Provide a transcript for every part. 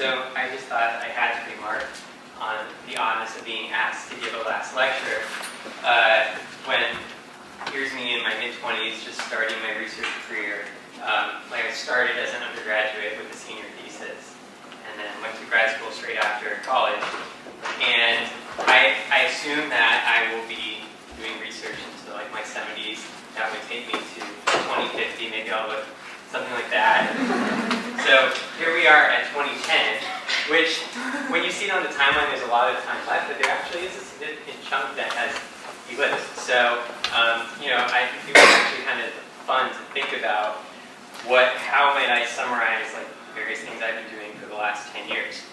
So I just thought I had to remark on the oddness of being asked to give a last lecture when here's me in my mid-20s just starting my research career. I started as an undergraduate with a senior thesis and then went to grad school straight after college. And I assume that I will be doing research into like my 70s. That would take me to 2050, maybe I'll look something like that. So here we are at 2010, which when you see it on the timeline, there's a lot of time left, but there actually is a significant chunk that has elapsed. So, I think it was actually kind of fun to think about how might I summarize like various things I've been doing for the last 10 years.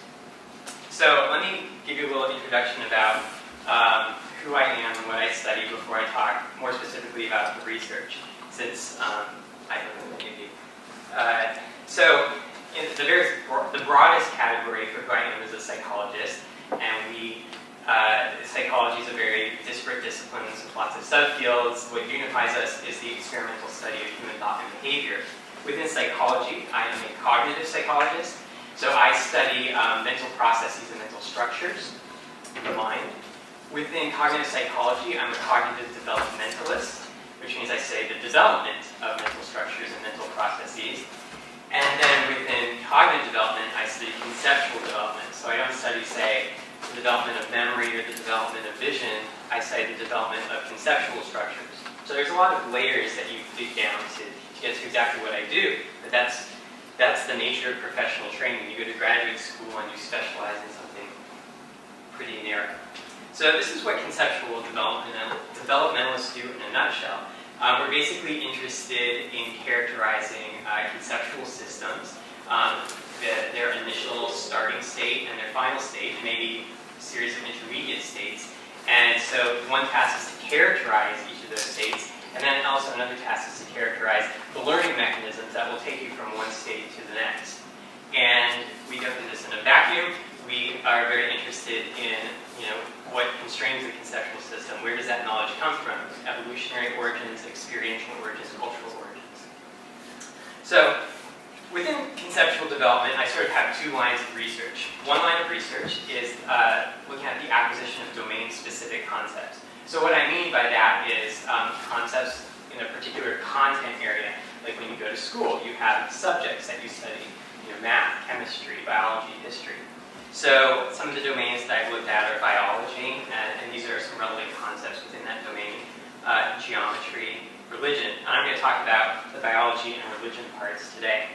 So let me give you a little introduction about who I am and what I study before I talk more specifically about the research, since I don't know many of you. So in the broadest category for who I am is a psychologist, and psychology is a very disparate discipline with lots of subfields. What unifies us is the experimental study of human thought and behavior. Within psychology, I am a cognitive psychologist, so I study mental processes and mental structures in the mind. Within cognitive psychology, I'm a cognitive developmentalist, which means I study the development of mental structures and mental processes. And then within cognitive development, I study conceptual development. So I don't study, say, the development of memory or the development of vision. I study the development of conceptual structures. So there's a lot of layers that you dig down to get to exactly what I do. But that's the nature of professional training. You go to graduate school and you specialize in something pretty narrow. So this is what conceptual developmentalists do in a nutshell. We're basically interested in characterizing conceptual systems, their initial starting state and their final state, maybe a series of intermediate states. And so one task is to characterize each of those states, and then also another task is to characterize the learning mechanisms that will take you from one state to the next. And we don't do this in a vacuum. We are very interested in, what constrains the conceptual system. Where does that knowledge come from? Evolutionary origins, experiential origins, cultural origins. So within conceptual development, I sort of have two lines of research. One line of research is looking at the acquisition of domain-specific concepts. So what I mean by that is concepts in a particular content area. Like when you go to school, you have subjects that you study, math, chemistry, biology, history. So some of the domains that I've looked at are biology, and these are some relevant concepts within that domain, geometry, religion. And I'm going to talk about the biology and religion parts today.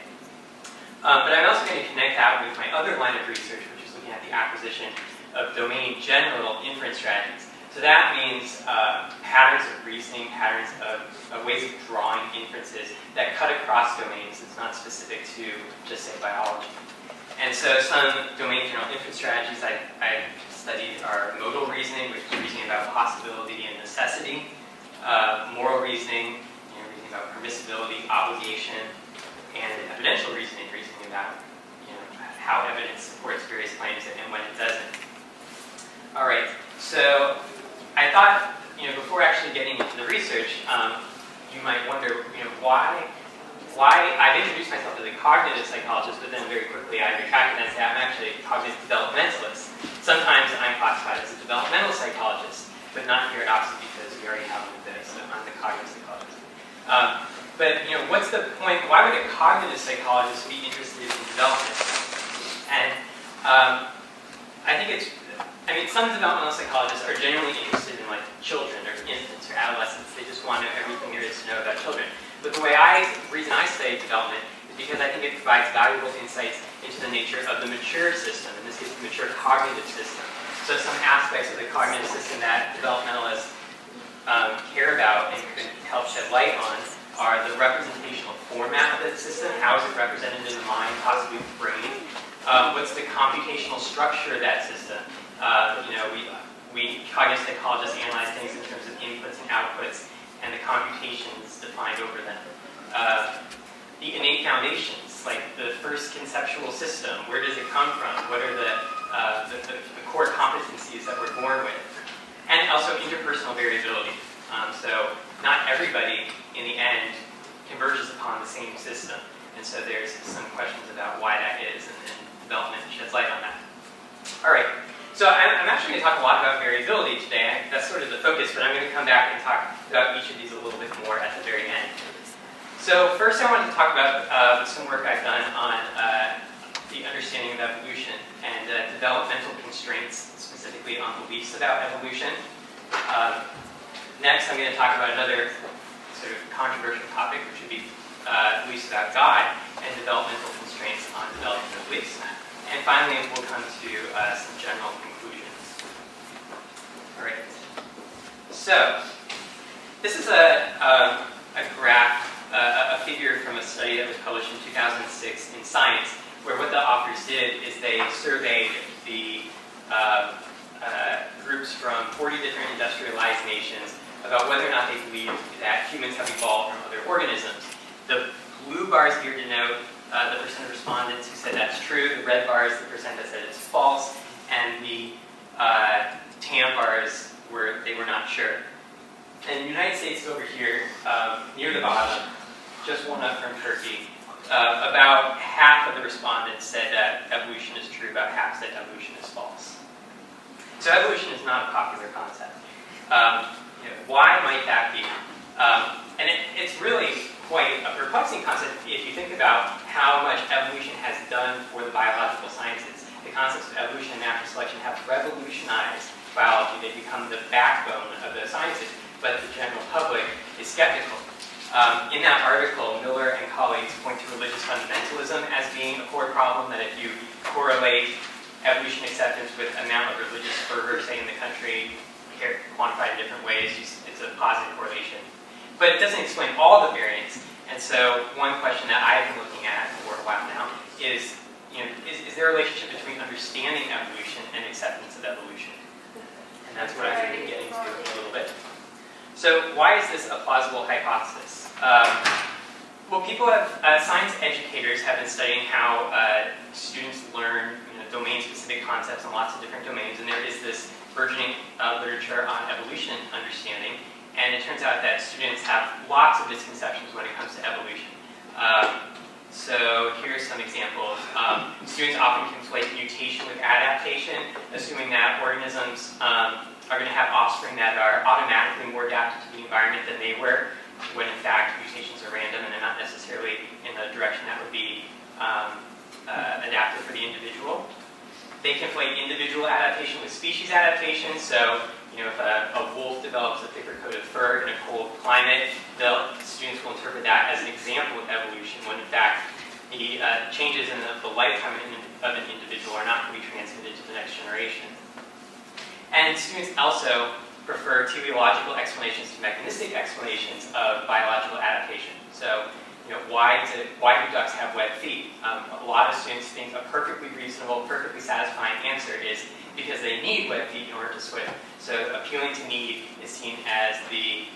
But I'm also going to connect that with my other line of research, which is looking at the acquisition of domain-general inference strategies. So that means patterns of reasoning, patterns of ways of drawing inferences that cut across domains. It's not specific to just, say, biology. And so some domain-general inference strategies I've studied are modal reasoning, which is reasoning about possibility and necessity, moral reasoning, reasoning about permissibility, obligation, and evidential reasoning about how evidence supports various claims and when it doesn't. All right, so I thought, before actually getting into the research, you might wonder, why I've introduced myself as a cognitive psychologist, but then very quickly I retracted and said I'm actually a cognitive developmentalist. Sometimes I'm classified as a developmental psychologist, but not here at Oxford because we already have one of those, so I'm the cognitive psychologist. But what's the point? Why would a cognitive psychologist be interested in development? And some developmental psychologists are generally interested in like children or infants or adolescents. They just want to know everything there is to know about children. But the reason I study development is because I think it provides valuable insights into the nature of the mature system, in this case the mature cognitive system. So some aspects of the cognitive system that developmentalists care about and could help shed light on are the representational format of the system. How is it represented in the mind, possibly the brain? What's the computational structure of that system? We cognitive psychologists analyze things in terms of inputs and outputs and the computations defined over them. The innate foundations, like the first conceptual system, where does it come from? What are the core competencies that we're born with? And also interpersonal variability. So not everybody, in the end, converges upon the same system. And so there's some questions about why that is and development sheds light on that. All right, so I'm actually going to talk a lot about variability today. That's sort of the focus, but I'm going to come back and talk about each of these a little bit more at the very end. So first I wanted to talk about some work I've done on the understanding of evolution and developmental constraints, specifically on beliefs about evolution. Next, I'm going to talk about another sort of controversial topic, which would be beliefs about God and developmental constraints on developmental beliefs. And finally, we'll come to some general conclusions. All right. So this is a graph, a figure from a study that was published in 2006 in Science, where what the authors did is they surveyed the groups from 40 different industrialized nations about whether or not they believe that humans have evolved from other organisms. The blue bars here denote the percent of respondents who said that's true. The red bars, the percent that said it's false. And the tan bars they were not sure. And the United States over here, near the bottom, just one up from Turkey, about half of the respondents said that evolution is true, about half said evolution is false. So evolution is not a popular concept. Why might that be? And it's really quite a perplexing concept if you think about how much evolution has done for the biological sciences. The concepts of evolution and natural selection have revolutionized biology. They've become the backbone of the sciences, but the general public is skeptical. In that article, Miller and colleagues point to religious fundamentalism as being a core problem, that if you correlate evolution acceptance with amount of religious fervor, say in the country, quantified in different ways, it's a positive correlation. But it doesn't explain all the variants. And so one question that I've been looking at for a while now is there a relationship between understanding evolution and acceptance of evolution? And that's what I'm going to be getting to in a little bit. So why is this a plausible hypothesis? Well, science educators have been studying how students learn domain-specific concepts in lots of different domains, and there is this burgeoning literature on evolution understanding, and it turns out that students have lots of misconceptions when it comes to evolution. So here's some examples. Students often conflate mutation with adaptation, assuming that organisms are going to have offspring that are automatically more adapted to the environment than they were, when in fact mutations are random and they're not necessarily in the direction that would be adapted for the individual. They conflate individual adaptation with species adaptation. So, if a wolf develops a thicker coat of fur in a cold climate, students will interpret that as an example of evolution, when in fact the changes in the lifetime of an individual are not going to be transmitted to the next generation. And students also prefer teleological explanations to mechanistic explanations of biological adaptation. So, why do ducks have webbed feet? A lot of students think a perfectly reasonable, perfectly satisfying answer is because they need webbed feet in order to swim. So appealing to need is seen as the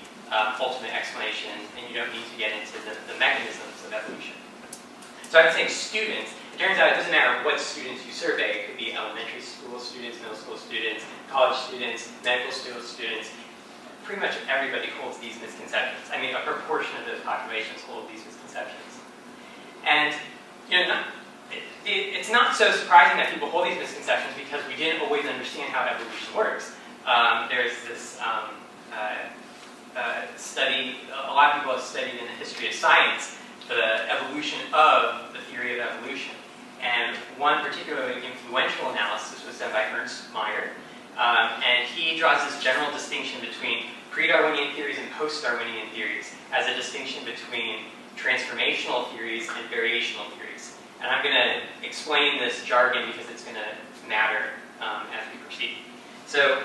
ultimate explanation, and you don't need to get into the mechanisms of evolution. So I would say students, it turns out it doesn't matter what students you survey. It could be elementary school students, middle school students, college students, medical school students. Pretty much everybody holds these misconceptions. I mean, a proportion of those populations hold these misconceptions. And, it's not so surprising that people hold these misconceptions because we didn't always understand how evolution works. There's this study, a lot of people have studied in the history of science the evolution of the theory of evolution. And one particularly influential analysis was done by Ernst Mayr. And he draws this general distinction between pre-Darwinian theories and post-Darwinian theories as a distinction between transformational theories and variational theories. And I'm going to explain this jargon because it's going to matter as we proceed. So,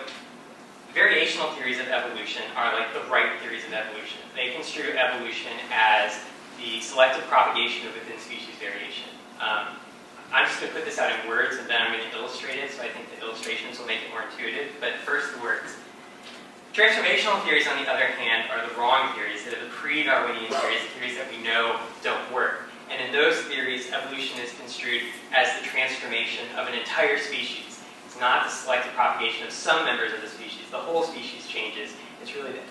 variational theories of evolution are like the right theories of evolution. They construe evolution as the selective propagation of within species variation. I'm just going to put this out in words and then I'm going to illustrate it, so I think the illustrations will make it more intuitive. But first, the words. Transformational theories, on the other hand, are the wrong theories. They're the pre-Darwinian theories, the theories that we know don't work. And in those theories, evolution is construed as the transformation of an entire species. It's not the selective propagation of some members of the species. The whole species changes. It's really the